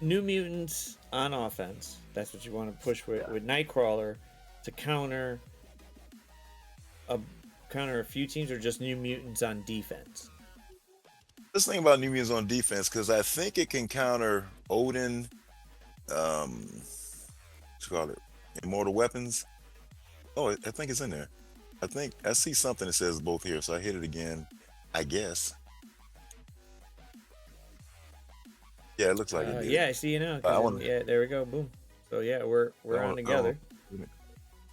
New Mutants on offense. That's what you want to push Yeah. with Nightcrawler to a counter a few teams, or just New Mutants on defense. Let's think about New Mutants on defense because I think it can counter Odin. What you call it? Immortal weapons. Oh, I think it's in there. I think I see something that says both here, so I hit it again. I guess. Yeah, it looks like it did. Yeah, I see you now. I Because want. yeah, there we go. Boom. So yeah, I we're on want. I want. together.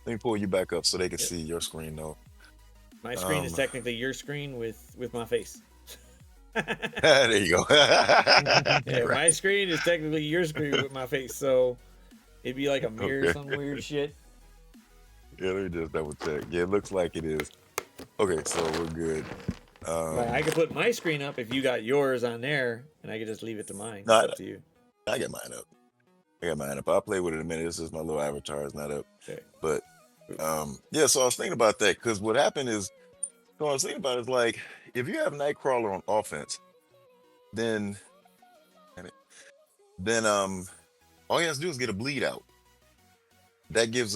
Let me pull you back up so they can Yep. see your screen though. My screen is Um, technically your screen with my face. there you go. Yeah, my Right. screen is technically your screen with my face. So it'd be like a mirror, Okay. some weird shit. Yeah, let me just double check. Yeah, it looks like it is. Okay, so we're good. Like I Um, could put my screen up if you got yours on there, and I could just leave it to mine. It's no, up to you. I got mine up. I got mine up. I'll play with it in a minute. This is my little avatar. It's not up. Okay. But yeah, so I was thinking about that because what happened is, so I was thinking about it, is like, if you have Nightcrawler on offense, then, damn it, then all he has to do is get a bleed out. That gives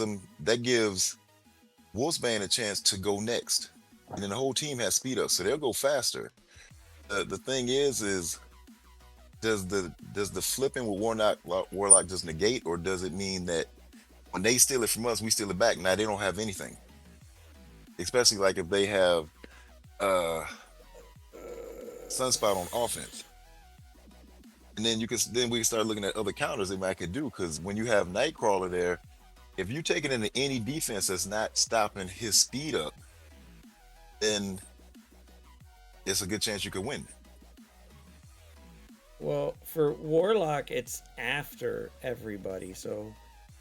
Wolfsbane a chance to go next. And then the whole team has speed up, so they'll go faster. The thing is does the flipping with Warlock just negate, or does it mean that when they steal it from us, we steal it back? Now they don't have anything, especially like if they have uh Sunspot on offense, and then we can start looking at other counters they might could do. Because when you have Nightcrawler there, if you take it into any defense that's not stopping his speed up, then it's a good chance you could win. Well, for Warlock, it's after everybody, so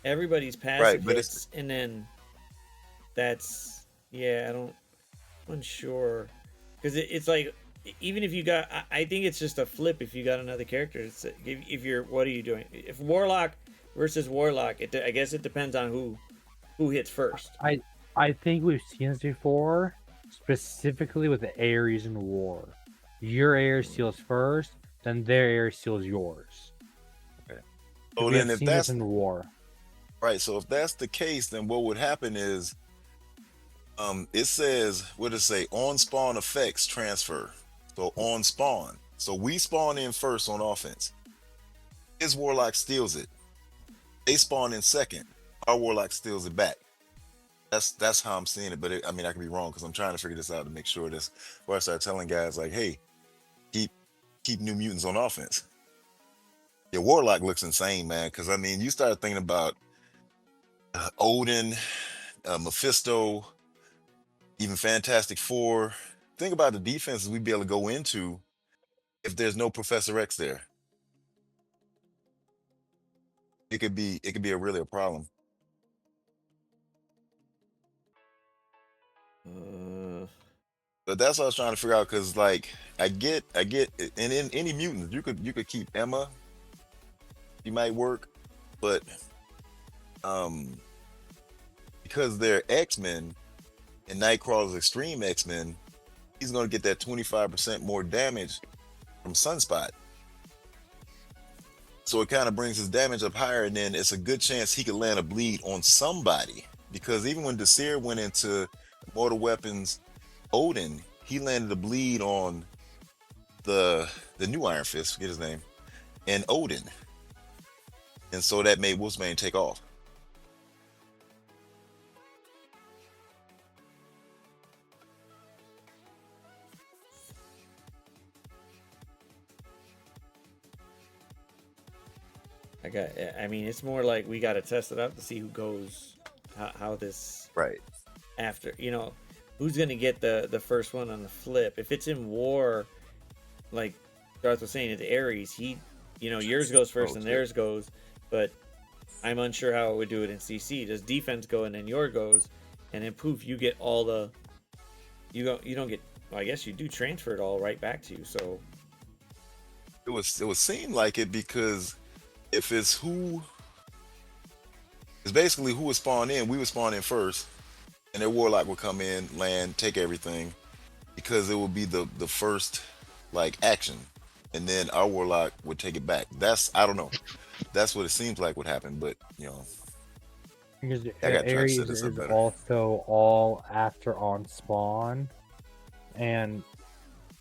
everybody's Right, passive but it's hits, and then that's yeah. I'm unsure because it's like even if you got, I think it's just a flip if you got another character. It's, if you're, what are you doing? If Warlock versus Warlock, I guess it depends on who hits first. I I think we've seen this before, specifically with the Ares in War. Your Ares steals first, then their Ares steals yours. okay. Because So we then have if seen this that's in War. right, so if that's the case, then what would happen is it says, what does it say? On spawn effects transfer. So on spawn. So we spawn in first on offense. His warlock steals it. They spawn in second. Our warlock steals it back. That's how I'm seeing it. But I mean, I can be wrong because I'm trying to figure this out to make sure this. Where I start telling guys like, hey, keep keep New Mutants on offense. Your warlock looks insane, man. Because I mean, you start thinking about Odin, Mephisto, even Fantastic Four. Think about the defenses we'd be able to go into if there's no Professor X there. It could be a really a problem. Uh, But that's what I was trying to figure out because like I get and in any mutants you could keep Emma, you might work, but um because they're X-Men and Nightcrawler's extreme X-Men, he's gonna get that 25% more damage from Sunspot. So it kind of brings his damage up higher, and then it's a good chance he could land a bleed on somebody. Because even when Desir went into Mortal Weapons Odin, he landed a bleed on the new Iron Fist, forget his name, and Odin. And so that made Wolfsbane take off. I got. I mean, it's more like we got to test it out to see who goes, how this Right. after. Who's gonna get the first one on the flip? If it's in War, like Darth was saying, it's Ares. Yours goes Oh, first and shit. theirs goes, but I'm unsure how it would do it in CC. Does defense go and then your goes, and then poof, you get all the you don't get. Well, I guess you do transfer it all right back to you. So It would seem like it because if it's basically who would spawn in, we would spawn in first, and their warlock would come in, land, take everything, because it would be the first like action. and then our warlock would take it back. That's I don't know. That's what it seems like would happen, but Because I got to try to set Ares this up is better. also all after on spawn, and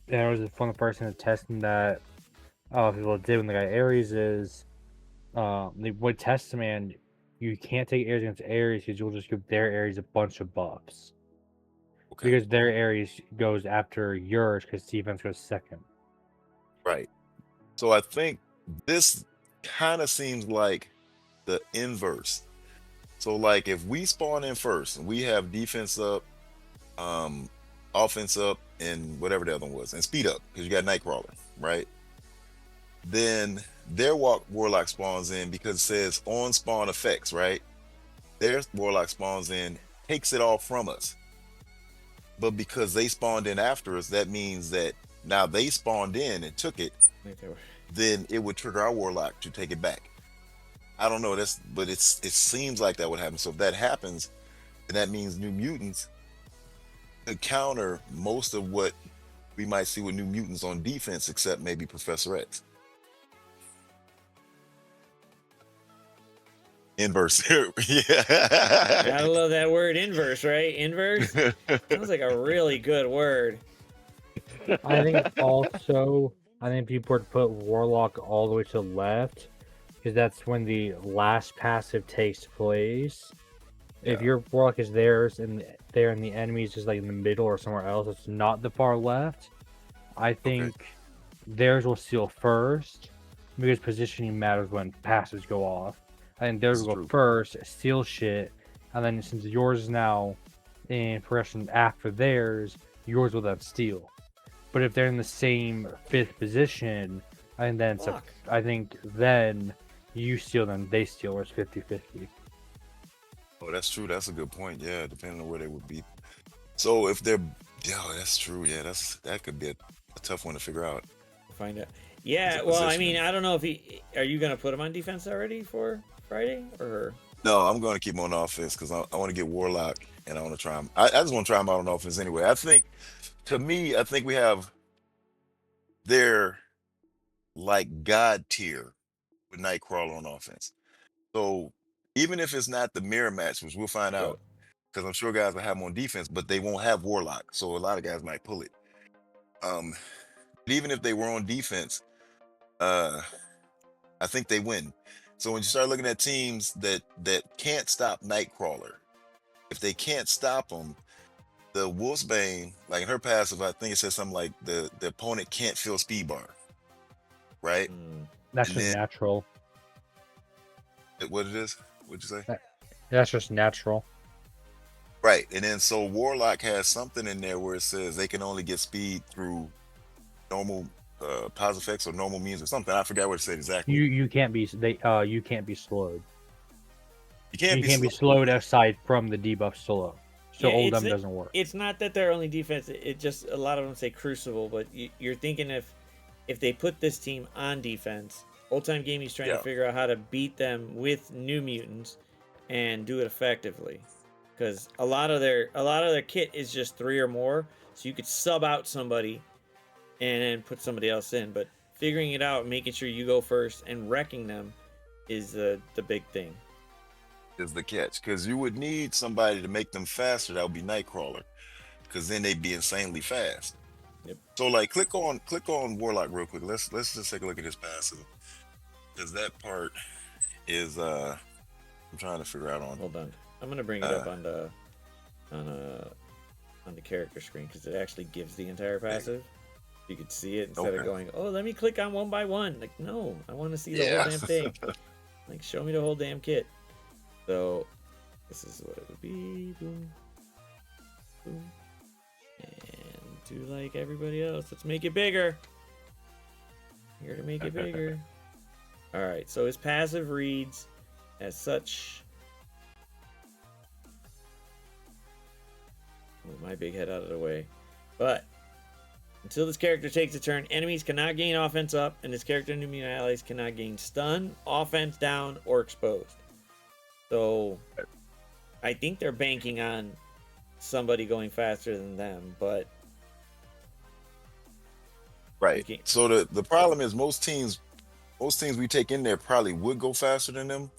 there was one of the first things testing that people did when they got Ares is they would test him, and you can't take Ares against Ares because you'll just give their Ares a bunch of buffs. Okay. Because their Ares goes after yours because defense goes second. Right. So I think this kind of seems like the inverse. So like if we spawn in first and we have defense up, um, offense up, and whatever the other one was, and speed up because you got Nightcrawler, right? Then their warlock spawns in because it says on spawn effects, right? Their warlock spawns in, takes it all from us. But because they spawned in after us, that means that now they spawned in and took it, Like they were- then it would trigger our warlock to take it back. I don't know. But it seems like that would happen. So if that happens, then that means New Mutants could counter most of what we might see with New Mutants on defense, except maybe Professor X. Inverse. Gotta love that word inverse, right? Inverse sounds like a really good word. I think also, I think people were to put Warlock all the way to the left because that's when the last passive takes place. If Yeah. your Warlock is theirs and there and the enemy is just like in the middle or somewhere else, it's not the far left. I Okay. think theirs will steal first because positioning matters when passives go off. I think theirs This is will go true. first, steal shit, and then since yours is now in progression after theirs, yours will then steal. But if they're in the same fifth position, and then Fuck. I think then you steal them, they steal, or it's 50-50. Oh, that's true. That's a good point. Yeah, depending on where they would be. So if they're, yeah, that's true. Yeah, that could be a tough one to figure out. Find out. Is Yeah, it well, I mean, positioning? I don't know if are you gonna put him on defense already for Friday or No, I'm going to keep him on offense because I want to get Warlock and I want to try him. I just want to try him out on offense anyway. I think, to me, I think we have their like God tier with Nightcrawler on offense. So even if it's not the mirror match, which we'll find go? out, because I'm sure guys will have him on defense, but they won't have Warlock. So a lot of guys might pull it. Um, but even if they were on defense, uh, I think they win. So when you start looking at teams that can't stop Nightcrawler, if they can't stop him, the Wolfsbane, like in her passive, I think it says something like the opponent can't feel speed bar, right? Hmm. That's And just then natural. what it is? What'd you say? That's just natural. Right. And then so Warlock has something in there where it says they can only get speed through normal pause effects or normal means or something. I forgot what it said exactly. You can't be you can't be slowed. You can't You be can't be slow. slowed aside from the debuff slow. So Yeah, Oldham doesn't work. it's not that they're only defense. It just a lot of them say Crucible, but you're thinking if they put this team on defense, Old Time Gaming's trying to Yeah. figure out how to beat them with New Mutants and do it effectively. Because a lot of their kit is just 3 or more, so you could sub out somebody and then put somebody else in. But figuring it out, making sure you go first, and wrecking them is the big thing. Is the catch. Because you would need somebody to make them faster. That would be Nightcrawler. Because then they'd be insanely fast. Yep. So like click on Warlock real quick. Let's just take a look at his passive. Because that part is I'm trying to figure out on Hold on, I'm gonna bring it up on the character screen because it actually gives the entire passive. You could see it instead of Okay. going, oh, let me click on one by one. Like, no, I want to see the Yeah. whole damn thing. Like, show me the whole damn kit. So this is what it would be. Boom, boom, and do like everybody else. Let's make it bigger. Here to make it bigger. All right. So his passive reads as such. Move my big head out of the way. But until this character takes a turn, enemies cannot gain offense up, and this character and new allies cannot gain stun, offense down, or exposed. So I think they're banking on somebody going faster than them, but Right. can't. So the problem is most teams we take in there probably would go faster than them.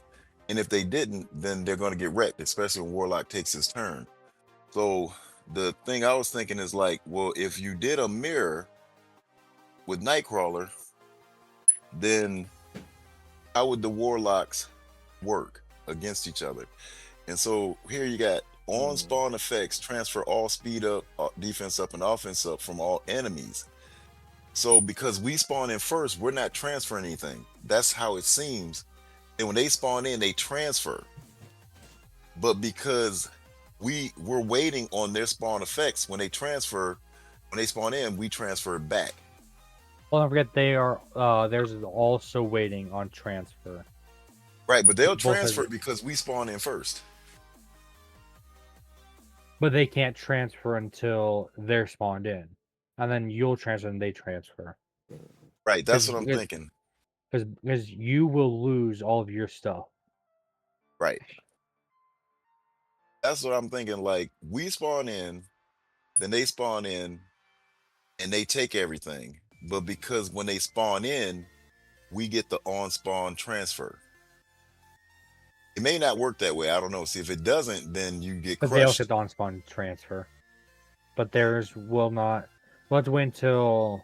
And if they didn't, then they're going to get wrecked, especially when Warlock takes his turn. So the thing I was thinking is like, well, if you did a mirror with Nightcrawler, then how would the Warlocks work against each other? And so here you got on spawn effects transfer all speed up, defense up, and offense up from all enemies. So because we spawn in first, we're not transferring anything. That's how it seems. And when they spawn in, they transfer. But because we're waiting on their spawn effects, when they spawn in, we transfer back. Well, don't forget theirs is also waiting on transfer. Right, but they'll Both transfer because we spawn in first. But they can't transfer until they're spawned in, and then you'll transfer and they transfer. Right, that's what I'm thinking. Because you will lose all of your stuff. Right. That's what I'm thinking. Like we spawn in, then they spawn in, and they take everything. But because when they spawn in, we get the on spawn transfer. It may not work that way. I don't know. See, if it doesn't, then you get But they also crushed. get the on spawn transfer. But theirs will not. We'll have to wait until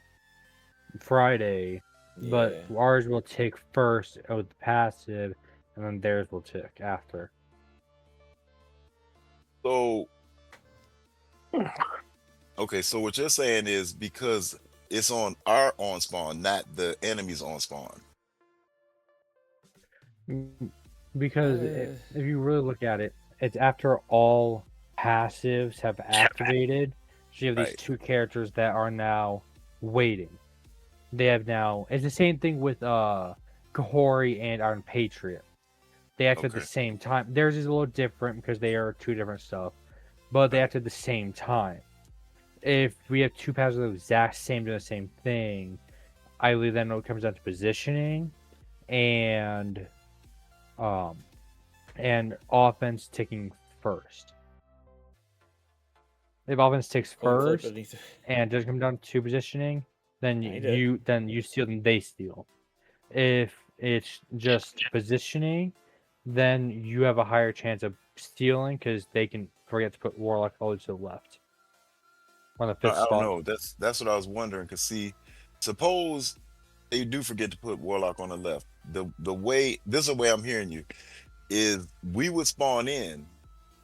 Friday. But Yeah. ours will tick first with the passive, and then theirs will tick after. So, okay, so what you're saying is because it's on our on spawn, not the enemy's on spawn. Because if you really look at it, it's after all passives have activated. So you have these Right. two characters that are now waiting. They have now. It's the same thing with Kahori and Iron Patriot. They act at the Okay. same time. Theirs is a little different because they are two different stuff, but they Right. act at the same time. If we have two passives of the exact same doing the same thing, I believe then it comes down to positioning and offense ticking first. If offense ticks first and doesn't come down to positioning, then you steal and they steal. If it's just positioning, then you have a higher chance of stealing because they can forget to put Warlock all to the left on the fifth I don't spot. know. That's what I was wondering. Cause see, suppose they do forget to put Warlock on the left. The way this is the way I'm hearing you is we would spawn in,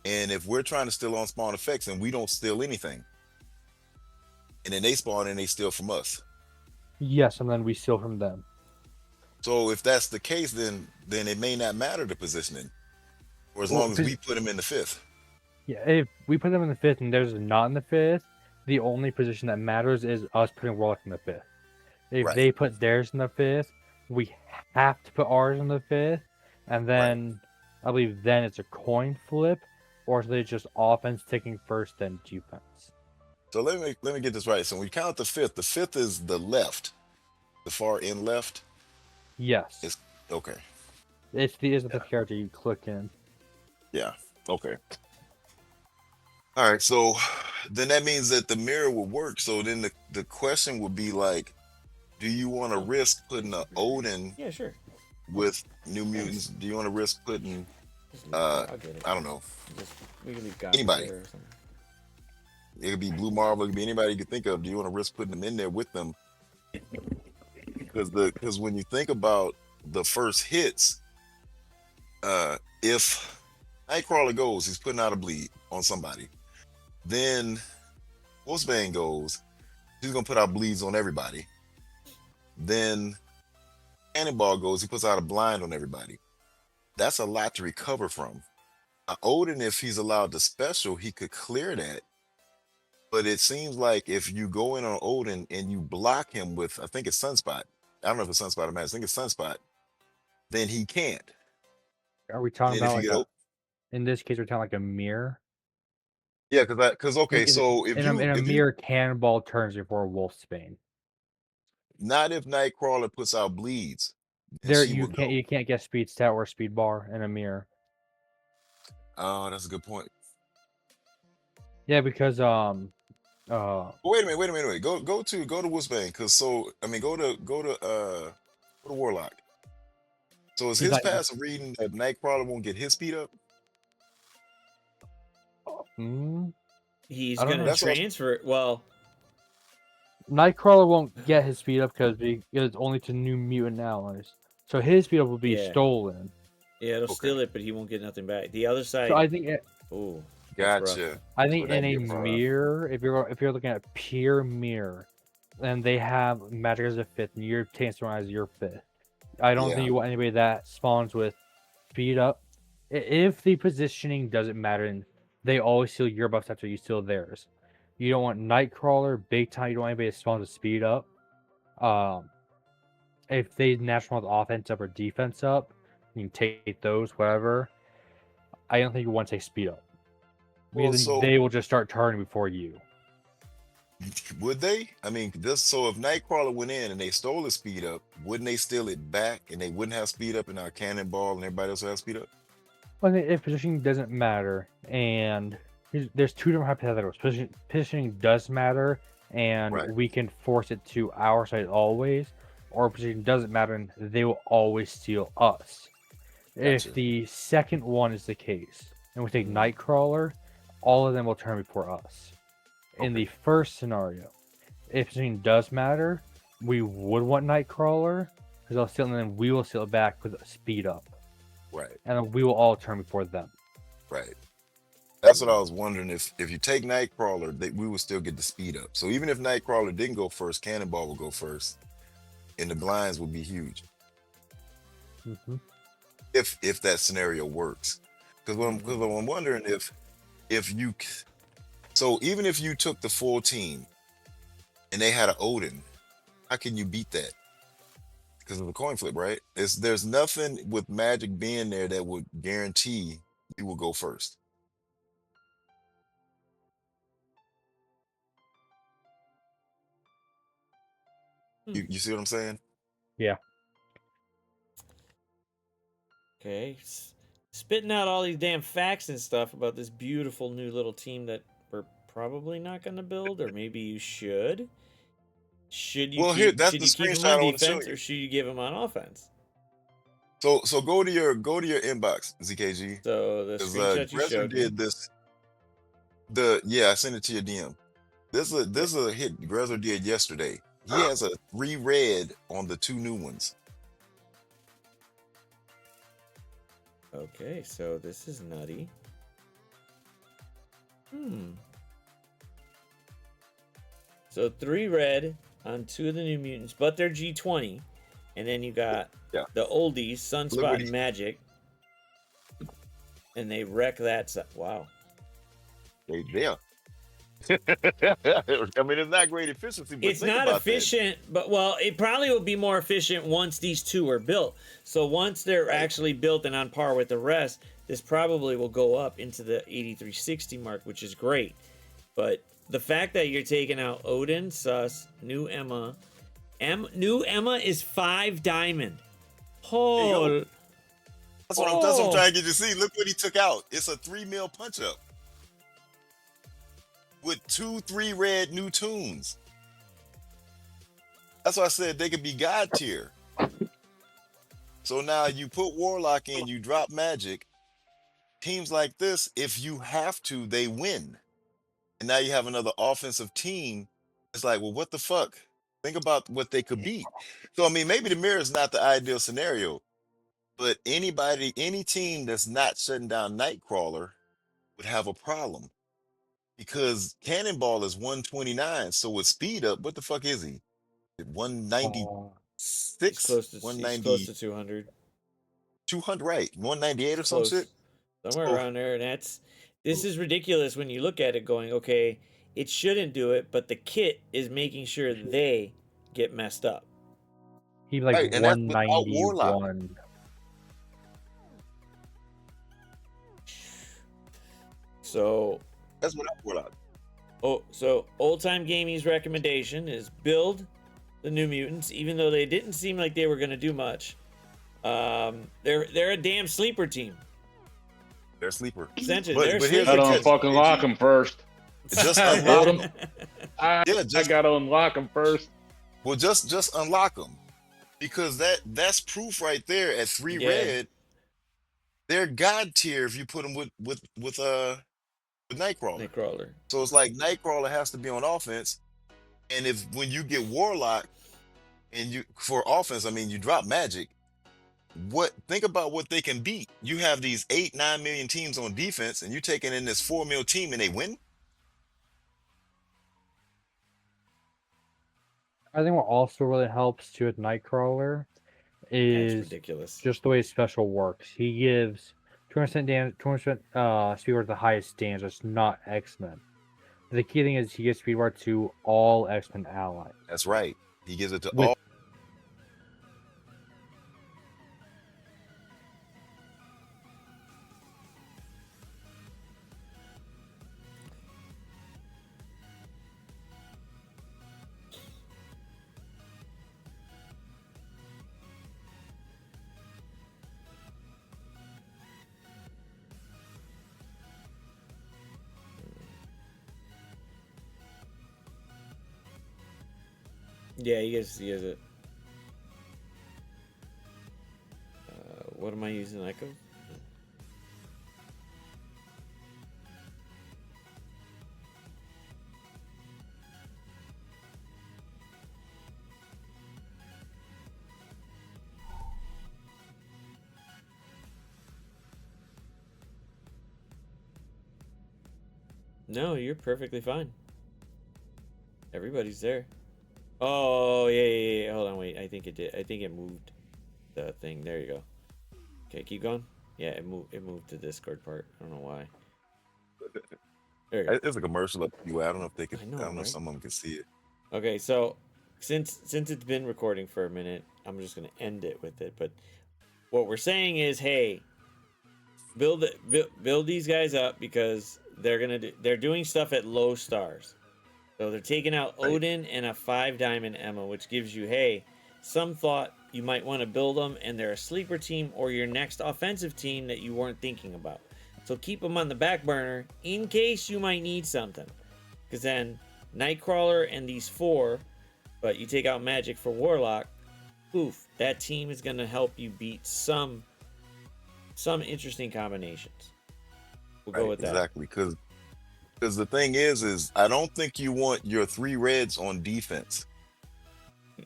and if we're trying to steal on spawn effects and we don't steal anything, and then they spawn and they steal from us. Yes, and then we steal from them. So if that's the case, then it may not matter the positioning, or as long as we put them in the fifth. Yeah, if we put them in the fifth and theirs is not in the fifth, the only position that matters is us putting Warlock in the fifth. If Right. they put theirs in the fifth, we have to put ours in the fifth, and then I believe then it's a coin flip, or they just offense taking first, then defense. So let me get this right. So when we count the fifth is the left, the far end left. Yes. It's okay. It's the fifth character you click in. Yeah. Okay. All right. So then that means that the mirror will work. So then the question would be like, do you want to risk putting a Odin Yeah, sure. with New Mutants? Do you want to risk putting I'll get it. I don't know. We can leave Anybody. there or something. It could be Blue Marvel, it could be anybody you could think of. Do you want to risk putting them in there with them? Because when you think about the first hits, if Nightcrawler goes, he's putting out a bleed on somebody. Then Wolfsbane goes, he's gonna put out bleeds on everybody. Then Cannonball goes, he puts out a blind on everybody. That's a lot to recover from. Odin, if he's allowed the special, he could clear that. But it seems like if you go in on Odin and you block him with, I think it's Sunspot. I don't know if it's Sunspot or Max. I think it's Sunspot. Then he can't. Are we talking And if about you like get in this case, we're talking like a mirror? yeah, because okay, so if in a mirror, Cannonball turns before Wolfsbane. Not if Nightcrawler puts out bleeds. There you can't get speed stat or speed bar in a mirror. Oh, that's a good point. Yeah, because Wait a minute. Go to Wolfsbane, because go to Warlock. So is He's his not. passive reading that Nightcrawler won't get his speed up? He's I don't gonna know. That's what transfer. Well, Nightcrawler won't get his speed up because it's only to new mutant allies. So his speed up will be Yeah. stolen. yeah, it'll Okay. steal it, but he won't get nothing back. The other So side. I think Oh, that's rough. Gotcha. I think So that'd in be a a problem. mirror, if you're looking at pure mirror, then they have magic as a fifth, and your Taintstorm as your fifth. I don't Yeah. think you want anybody that spawns with speed up. If the positioning doesn't matter, and they always steal your buffs after you steal theirs. You don't want Nightcrawler big time. You don't want anybody that spawns with speed up. If they naturally want offense up or defense up, you can take those, whatever. I don't think you want to take speed up. Well, Because so they will just start turning before you. would they? I mean, so if Nightcrawler went in and they stole his speed up, wouldn't they steal it back and they wouldn't have speed up, and our Cannonball and everybody else would have speed up? Well, if positioning doesn't matter, and there's two different hypotheticals. Positioning does matter, and Right. we can force it to our side always, or positioning doesn't matter, and they will always steal us. Gotcha. If the second one is the case, and we take Nightcrawler, all of them will turn before us. In the first scenario, if positioning does matter, we would want Nightcrawler, because they'll steal, and then we will steal it back with speed up. Right. And then we will all turn before them. Right. That's what I was wondering. If you take Nightcrawler, we will still get the speed up. So even if Nightcrawler didn't go first, Cannonball will go first, and the blinds will be huge. Mm-hmm. If that scenario works, because I'm wondering if you, so even if you took the full team and they had an Odin, how can you beat that? Because of the coin flip, right? There's nothing with magic being there that would guarantee you will go first. You see what I'm saying? Yeah. Okay. Spitting out all these damn facts and stuff about this beautiful new little team that we're probably not going to build, or maybe you should. Should you That's should the you keep him screenshot on I want to show defense, you. or should you give him on offense? So go to your inbox, ZKG. So the Because screenshot you Grezzer showed me. did this. I sent it to your DM. This is a hit Grezzer did yesterday. He has a 3 red on the 2 new ones. Okay, so this is nutty. So 3 red on 2 of the New Mutants, but they're G20. And then you got the oldies, Sunspot and Magic. And they wreck that. Wow. Yeah. I mean, it's not great efficiency, but It's not efficient, but well, it probably will be more efficient once these 2 are built. So once they're actually built and on par with the rest, this probably will go up into the 8360 mark, which is great. But the fact that you're taking out Odin, Sus, new Emma, new Emma is 5 diamond. Oh, that's what I'm trying to get you to see. Look what he took out. It's a 3 mil punch up with 2 3 red new tunes. That's why I said they could be God tier. So now you put Warlock in, you drop Magic. Teams like this, if you have to, they win. And now you have another offensive team. It's like, well, what the fuck? Think about what they could beat. So I mean, maybe the mirror is not the ideal scenario, but any team that's not shutting down Nightcrawler would have a problem. Because Cannonball is 129, so with speed up, what the fuck is he? 196? He's close to 200. 200, right? 198 or some shit? Somewhere around there. And this is ridiculous when you look at it going, okay, it shouldn't do it, but the kit is making sure they get messed up. He's like right, and that's without 191. So that's without Warlock. Oh, so Old Time Gamey's recommendation is build the New Mutants, even though they didn't seem like they were going to do much. They're a damn sleeper team. They're a sleeper. Essentially, But they're here's I don't fucking lock them first. Just Load them. I Yeah, I just gotta unlock them first. well, just unlock them because that's proof right there. At three Yeah, red, they're god tier if you put them with Nightcrawler. Nightcrawler. So it's like Nightcrawler has to be on offense, and if when you get Warlock and you for offense, I mean you drop Magic. What think about what they can beat? You have these 8, 9 million teams on defense, and you taking in this 4 mil team and they win. I think what also really helps too with Nightcrawler That's is ridiculous. just the way special works. He gives 20% damage, 20% speed ward at the highest damage. That's not X-Men. The key thing is he gives speed ward to all X-Men allies. That's right. He gives it to With all. Yeah, he has it. What am I using? Echo? No, you're perfectly fine. Everybody's there. Oh, yeah. Hold on, wait. I think it did. I think it moved the thing. There you go. Okay, keep going. Yeah, it moved. It moved the Discord part. I don't know why. There you go. It's a commercial up you. I don't know if they could. I I know, don't know if right? some of them can see it. Okay, so since it's been recording for a minute, I'm just gonna end it with it. But what we're saying is, hey, build these guys up because they're doing stuff at low stars. So they're taking out Right. Odin and a 5 diamond Emma, which gives you, hey, some thought you might want to build them, and they're a sleeper team or your next offensive team that you weren't thinking about. So keep them on the back burner in case you might need something. Because then Nightcrawler and these 4, but you take out Magic for Warlock, poof, that team is going to help you beat some interesting combinations. We'll go with that. Exactly, because the thing is I don't think you want your 3 reds on defense.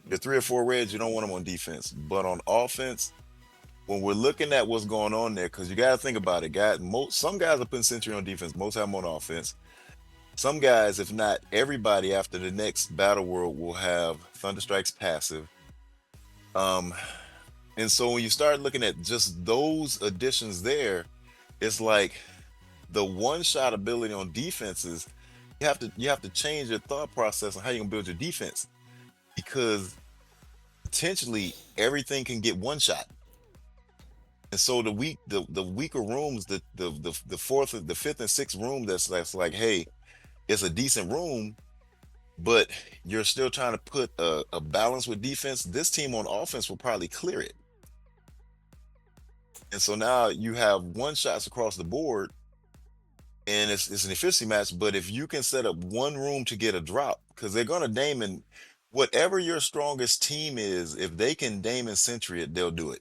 Your 3 or 4 reds, you don't want them on defense, but on offense, when we're looking at what's going on there, because you got to think about it, guys. Some guys are putting Sentry on defense, most have them on offense. Some guys, if not everybody, after the next Battle World will have Thunderstrike's passive. And so when you start looking at just those additions there, it's like the one-shot ability on defenses. You have to change your thought process on how you're gonna build your defense because potentially everything can get one shot. And so the weaker rooms, the fourth, the fifth, and sixth room that's like, hey, it's a decent room, but you're still trying to put a balance with defense. This team on offense will probably clear it. And so now you have one shots across the board, and it's an efficiency match. But if you can set up one room to get a drop, because they're gonna Damon, whatever your strongest team is, if they can Damon Sentry it, they'll do it.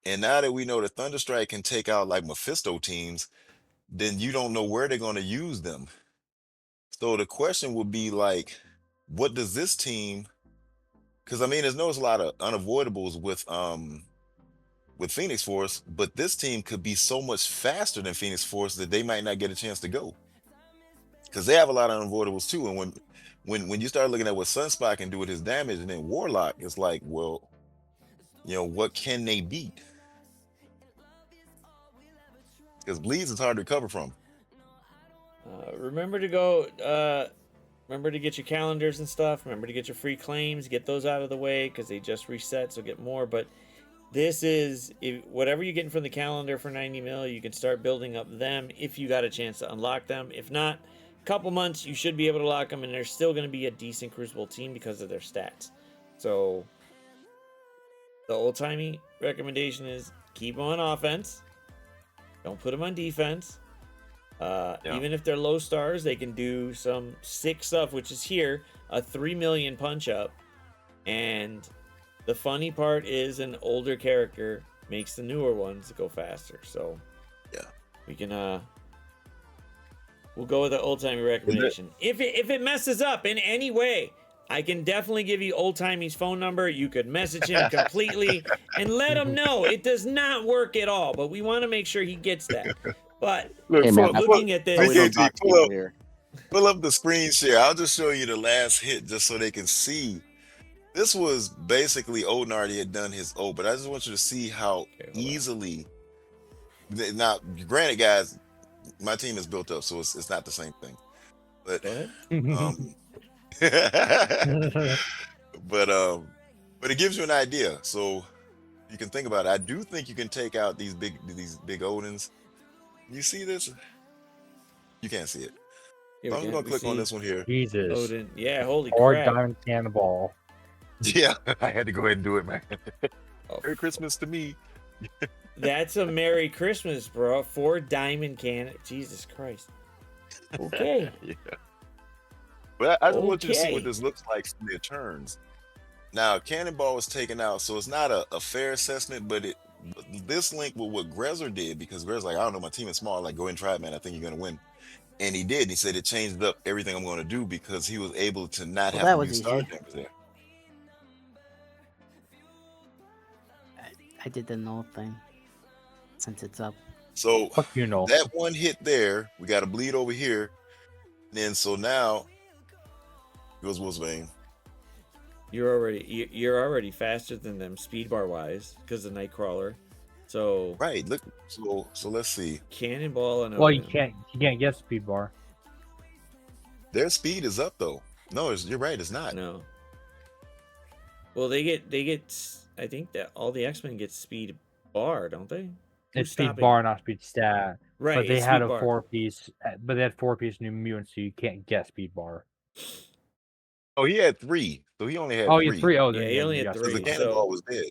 And now that we know that Thunderstrike can take out like Mephisto teams, then you don't know where they're gonna use them. So the question would be like, what does this team? Because I mean, there's a lot of unavoidables with Phoenix Force, but this team could be so much faster than Phoenix Force that they might not get a chance to go because they have a lot of unavoidables too. And when you start looking at what Sunspot can do with his damage, and then Warlock, it's like, well, what can they beat? Because bleeds is hard to recover from. Remember to go. Remember to get your calendars and stuff. Remember to get your free claims. Get those out of the way because they just reset, so get more. But this is whatever you're getting from the calendar for 90 mil, you can start building up them if you got a chance to unlock them. If not, a couple months you should be able to lock them, and they're still going to be a decent Crucible team because of their stats. So the old-timey recommendation is keep them on offense. Don't put them on defense. Yeah. Even if they're low stars, they can do some sick stuff, which is here a 3 million punch up. And the funny part is an older character makes the newer ones go faster. So Yeah. we can we'll go with the old timey recommendation. If it messes up in any way, I can definitely give you old timey's phone number. You could message him completely and let him know it does not work at all. But we want to make sure he gets that. But Look, Hey, man, that's looking at why we this, don't VKG, talk to people here. pull up the screen share. I'll just show you the last hit just so they can see. This was basically Odin already had done his O, but I just want you to see how Okay, hold on. easily. Now, granted, guys, my team is built up, so it's not the same thing. But go ahead. but it gives you an idea. So you can think about it. I do think you can take out these big Odins. You see this? You can't see it. Here So we I'm go. gonna click on this one here. Jesus. Odin. Yeah, holy Or crap. diamond cannonball. Yeah, I had to go ahead and do it, man. Oh, Merry Christmas to me. that's a Merry Christmas, bro. 4 diamond cannon. Jesus Christ. Okay. Yeah. But I just want you to see what Okay. this looks like from their turns. Now, Cannonball was taken out, so it's not a fair assessment, but this link with what Grezzer did, because Grezer's like, I don't know, my team is small. Like, go ahead and try it, man. I think you're going to win. And he did. He said it changed up everything I'm going to do because he was able to not Well, have that to was use Star easy. Jammers there. I did the null thing since it's up. So Fuck you, know. that one hit there, we got to bleed over here. And then so now goes Wolfsbane. You're already faster than them speed bar wise because of Nightcrawler. So Right. Look. So let's see. Cannonball and Well, you Odin. can't get speed bar. Their speed is up though. No, you're right. It's not. No. Well, they get. I think that all the X-Men get speed bar, don't they? Who's It's speed stopping? bar, not speed stat. Right. But they it's had speed a bar. 4-piece. But they had 4-piece New Mutant, so you can't get speed bar. Oh, he had 3. So he only had Oh, 3. you 3. Oh, Yeah, then he only you had got 3. The speed bar. Cannonball So was dead.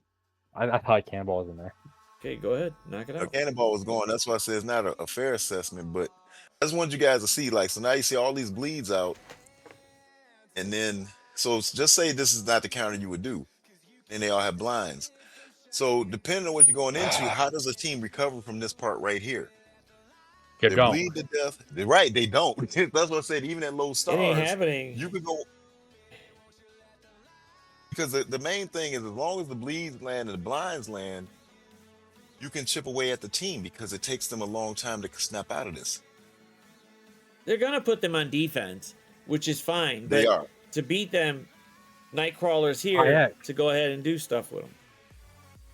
I thought cannonball was in there. okay, go ahead, knock it The out. Cannonball was going. That's why I said it's not a fair assessment. But I just wanted you guys to see, like, so now you see all these bleeds out, and then just say this is not the counter you would do, and they all have blinds. So depending on what you're going into, how does a team recover from this part right here? You They don't. bleed to death. They're right, they don't. That's what I said. Even at low It ain't stars, happening. you could go because the main thing is as long as the bleeds land and the blinds land, you can chip away at the team because it takes them a long time to snap out of this. They're gonna put them on defense, which is fine. They but are. to beat them, Nightcrawler's here IX. to go ahead and do stuff with them.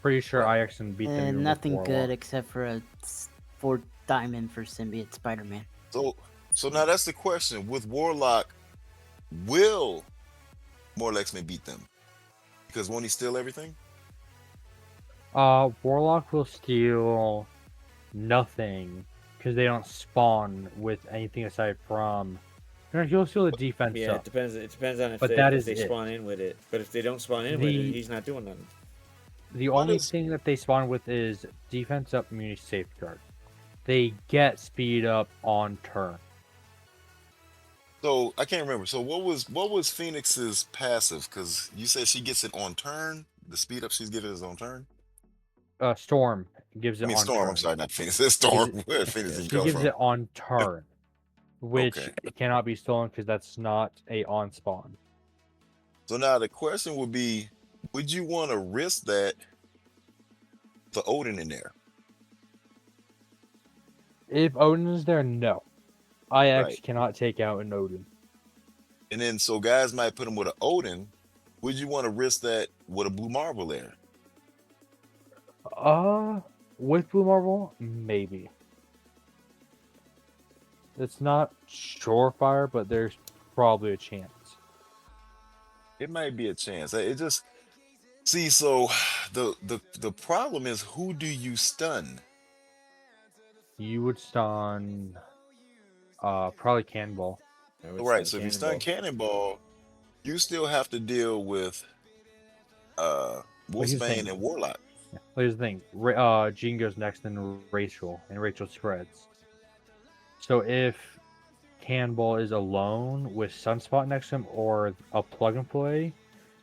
Pretty sure IX can beat them. even with Nothing Warlock. good except for a 4 diamond for symbiote Spider-Man. So now that's the question. With Warlock, will Mortal X-Men beat them? Because won't he steal everything? Warlock will steal nothing because they don't spawn with anything aside from. He'll steal the defense Yeah, up. it depends. It depends on if But they, that if is they it. spawn in with it. But if they don't spawn in with it, he's not doing nothing. The What only is- thing that they spawn with is defense up, immunity safeguard. They get speed up on turn. So I can't remember. So what was Phoenix's passive? Because you said she gets it on turn. The speed up she's giving is on turn. Storm gives it I mean on Storm. turn. I'm sorry, not Phoenix. It's Storm. Gives Where did Phoenix even She come gives from? it on turn, which Okay. cannot be stolen because that's not a on spawn. So now the question would be: would you want to risk that for Odin in there? If Odin is there, no. IX Right. cannot take out an Odin. And then so guys might put him with an Odin. Would you want to risk that with a Blue Marvel there? With Blue Marvel, maybe. It's not surefire, but there's probably a chance. It might be a chance. It just see. So the problem is, who do you stun? You would stun, probably Cannonball. I would Right. stun So if you stun Cannonball, you still have to deal with here's the Wolfsbane thing. and Warlock. Here's the thing. Jean goes next, then Rachel, and Rachel spreads. So if Cannonball is alone with Sunspot next to him or a plug and play,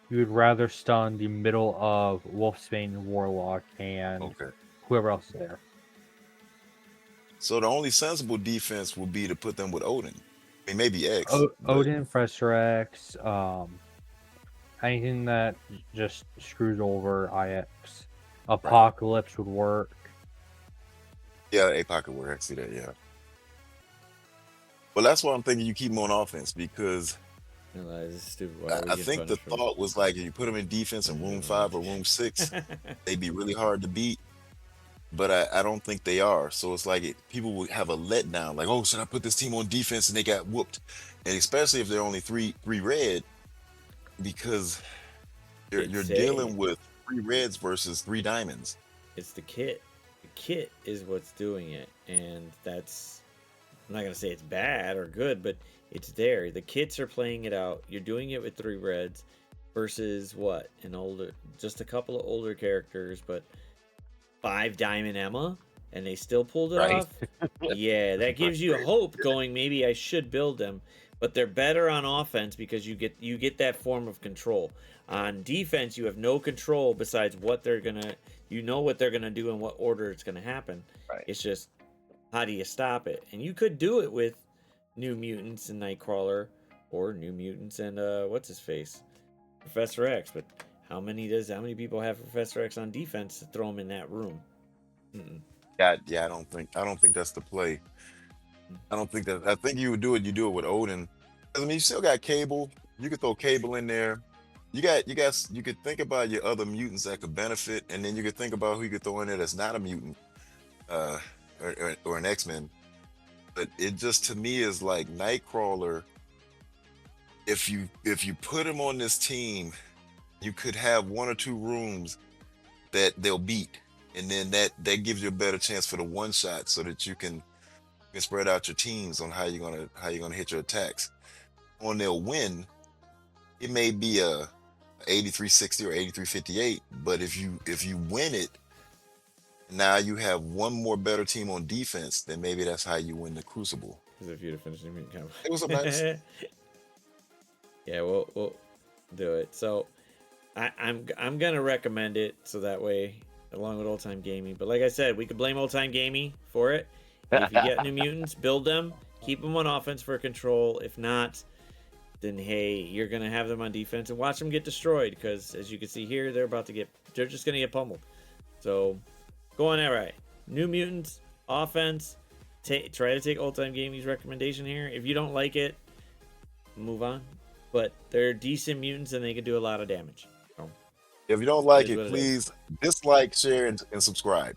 you would rather stun the middle of Wolfsbane, Warlock, and Okay. whoever else is there. So the only sensible defense would be to put them with Odin. I mean, maybe X. But Odin, Professor X, anything that just screws over IX. Apocalypse would work. yeah, a pocket work. I see that. Yeah. Well, that's why I'm thinking you keep them on offense because This is stupid. Why are we I getting think the punished for thought was like if you put them in defense in room 5 or room 6, this? they'd be really hard to beat. But I don't think they are. So it's like people would have a letdown, like, oh, should I put this team on defense and they got whooped? And especially if they're only three red, because you're dealing with 3 reds versus 3 diamonds. It's the kit. The kit is what's doing it, and that's. I'm not gonna say it's bad or good, but it's there. The kits are playing it out. You're doing it with 3 reds versus what? Just a couple of older characters, but 5 diamond Emma, and they still pulled it Right. off. Yeah, that gives you hope. Going, maybe I should build them, but they're better on offense because you get that form of control. On defense, you have no control besides what they're gonna. You know what they're gonna do and what order it's gonna happen. Right. It's just how do you stop it? And you could do it with New Mutants and Nightcrawler, or New Mutants and what's his face, Professor X. But how many people have Professor X on defense to throw him in that room? Mm-mm. Yeah, I don't think that's the play. I think you would do it. You do it with Odin. 'Cause, I mean, you still got Cable. You could throw Cable in there. You could think about your other mutants that could benefit, and then you could think about who you could throw in there that's not a mutant, or an X-Men. But it just to me is like Nightcrawler. If you put him on this team, you could have 1 or 2 rooms that they'll beat, and then that gives you a better chance for the one shot, so that you can spread out your teams on how you're gonna hit your attacks. When they'll win, it may be a 83-60 or 83-58, but if you win it, now you have one more better team on defense, then maybe that's how you win the Crucible. Because if you'd have finished the mutant combo. It was a nice. Yeah, we'll do it. So I'm gonna recommend it so that way, along with Old Time Gamey. But like I said, we could blame Old Time Gamey for it. If you get New Mutants, build them, keep them on offense for control. If not, then hey, you're gonna have them on defense and watch them get destroyed. Because as you can see here, they're just gonna get pummeled. So go on that right. New Mutants, offense. Try to take Old Time Gamey's recommendation here. If you don't like it, move on. But they're decent mutants and they can do a lot of damage. So, If you don't like It is it, what it please dislike, share, and subscribe.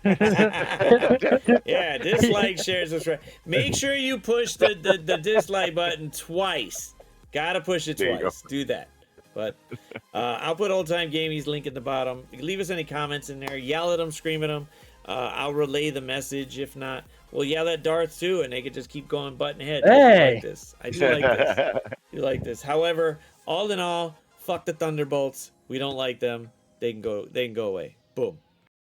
yeah, dislike, share, subscribe. Make sure you push the dislike button twice. Gotta push it There you twice. Do that. But I'll put Old Time Gamey's link at the bottom. You can leave us any comments in there. Yell at them, scream at them. I'll relay the message. If not, we'll yell at Darth too, and they can just keep going button ahead. Hey! I do like this. You like this. However, all in all, fuck the Thunderbolts. We don't like them. They can go away. Boom.